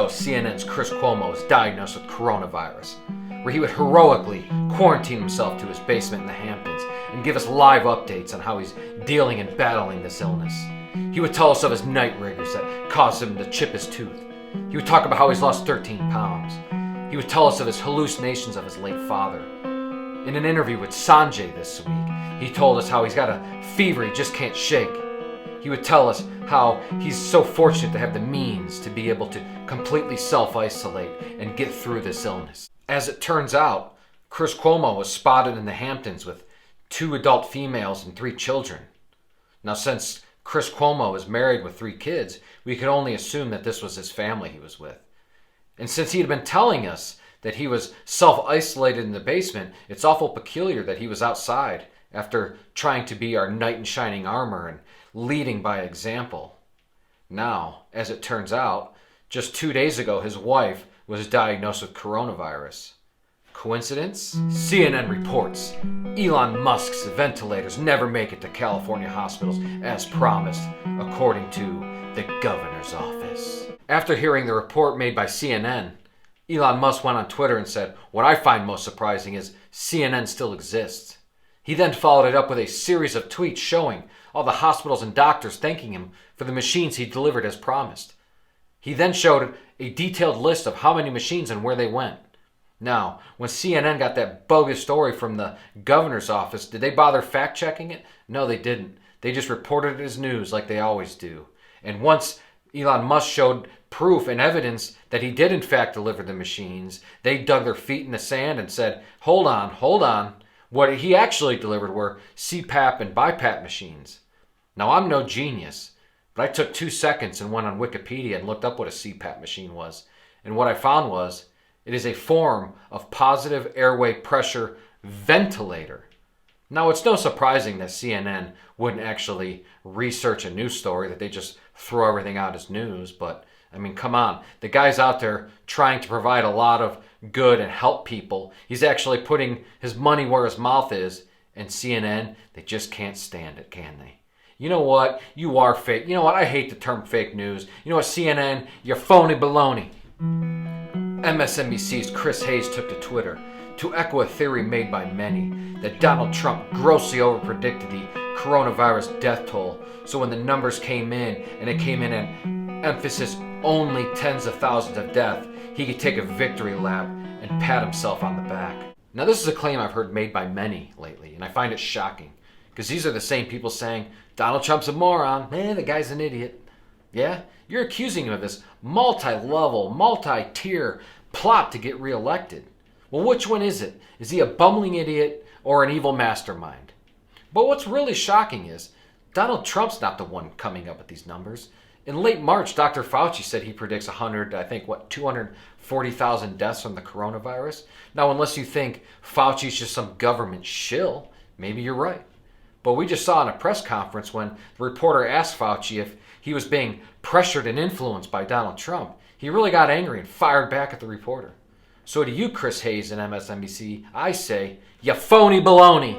ago, CNN's Chris Cuomo was diagnosed with coronavirus, where he would heroically quarantine himself to his basement in the Hamptons and give us live updates on how he's dealing and battling this illness. He would tell us of his night rigors that caused him to chip his tooth. He would talk about how he's lost 13 pounds. He would tell us of his hallucinations of his late father. In an interview with Sanjay this week, he told us how he's got a fever he just can't shake. He would tell us how he's so fortunate to have the means to be able to completely self-isolate and get through this illness. As it turns out, Chris Cuomo was spotted in the Hamptons with 2 adult females and 3 children. Now, since Chris Cuomo is married with 3 kids, we could only assume that this was his family he was with. And since he had been telling us that he was self-isolated in the basement, it's awful peculiar that he was outside after trying to be our knight in shining armor and leading by example. Now, as it turns out, just 2 days ago his wife was diagnosed with coronavirus. Coincidence? CNN reports Elon Musk's ventilators never make it to California hospitals as promised, according to the governor's office. After hearing the report made by CNN, Elon Musk went on Twitter and said, "What I find most surprising is CNN still exists." He then followed it up with a series of tweets showing all the hospitals and doctors thanking him for the machines he delivered as promised. He then showed a detailed list of how many machines and where they went. Now, when CNN got that bogus story from the governor's office, did they bother fact-checking it? No, they didn't. They just reported it as news like they always do. And once Elon Musk showed proof and evidence that he did in fact deliver the machines, they dug their feet in the sand and said, hold on. What he actually delivered were CPAP and BiPAP machines. Now, I'm no genius, but I took 2 seconds and went on Wikipedia and looked up what a CPAP machine was. And what I found was, it is a form of positive airway pressure ventilator. Now, it's no surprising that CNN wouldn't actually research a news story, that they just throw everything out as news. But, I mean, come on. The guy's out there trying to provide a lot of good and help people. He's actually putting his money where his mouth is. And CNN, they just can't stand it, can they? You know what? You are fake. You know what? I hate the term fake news. You know what, CNN? You're phony baloney. MSNBC's Chris Hayes took to Twitter to echo a theory made by many that Donald Trump grossly overpredicted the coronavirus death toll. So when the numbers came in, and it came in an emphasis only tens of thousands of deaths, he could take a victory lap and pat himself on the back. Now, this is a claim I've heard made by many lately, and I find it shocking, because these are the same people saying, Donald Trump's a moron, the guy's an idiot. Yeah? You're accusing him of this multi-level, multi-tier plot to get reelected. Well, which one is it? Is he a bumbling idiot or an evil mastermind? But what's really shocking is Donald Trump's not the one coming up with these numbers. In late March, Dr. Fauci said he predicts 240,000 deaths from the coronavirus. Now, unless you think Fauci's just some government shill, maybe you're right. But we just saw in a press conference when the reporter asked Fauci if he was being pressured and influenced by Donald Trump, he really got angry and fired back at the reporter. So to you, Chris Hayes and MSNBC, I say, you phony baloney.